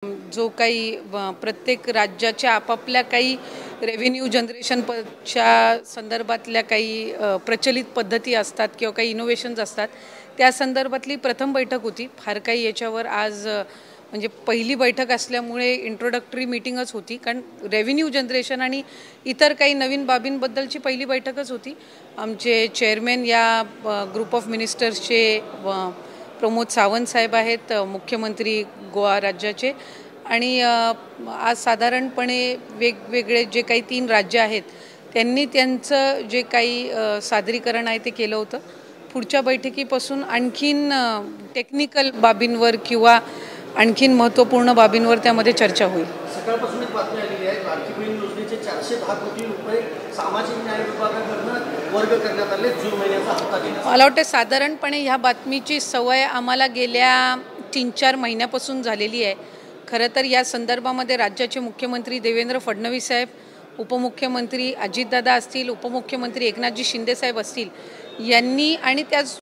जो काही प्रत्येक राज्याच्या आपापल्या काही रेव्हेन्यू जनरेशनच्या संदर्भातल्या काही प्रचलित पद्धती असतात किंवा काही इनोव्हेशन्स असतात, त्या संदर्भातली प्रथम बैठक होती। फार काही याच्यावर आज म्हणजे पहिली बैठक असल्यामुळे इंट्रोडक्टरी मीटिंगच होती, कारण रेव्हेन्यू जनरेशन आणि इतर काही नवीन बाबींबद्दलची पहिली बैठकच होती। आमचे चेअरमॅन या ग्रुप ऑफ मिनिस्टर्सचे प्रमोद सावंत साहेब आहेत, मुख्यमंत्री गोवा राज्याचे, आणि आज साधारणपणे वेगवेगळे जे काही 3 राज्य आहेत त्यांनी त्यांचं जे काही सादरीकरण आहे ते केलं होतं। पुढच्या बैठकीपासून आणखीन टेक्निकल बाबींवर किंवा आणखीन महत्त्वपूर्ण बाबींवर त्यामध्ये चर्चा होईल। सकाळपासून एक बातमी आलेली आहे, लाडकी बहीण योजनेचे 410 कोटी रुपये सामाजिक न्याय विभागाकडून वर्ग करण्यात आले, जून महिन्याचा हप्ता देण्यात। मला वाटतं साधारणपणे ह्या बातमीची सवय आम्हाला गेल्या 3-4 महिन्यापासून झालेली आहे। खरं तर या संदर्भामध्ये राज्याचे मुख्यमंत्री देवेंद्र फडणवीस साहेब, उपमुख्यमंत्री अजितदादा असतील, उपमुख्यमंत्री एकनाथजी शिंदे साहेब असतील, यांनी आणि त्याच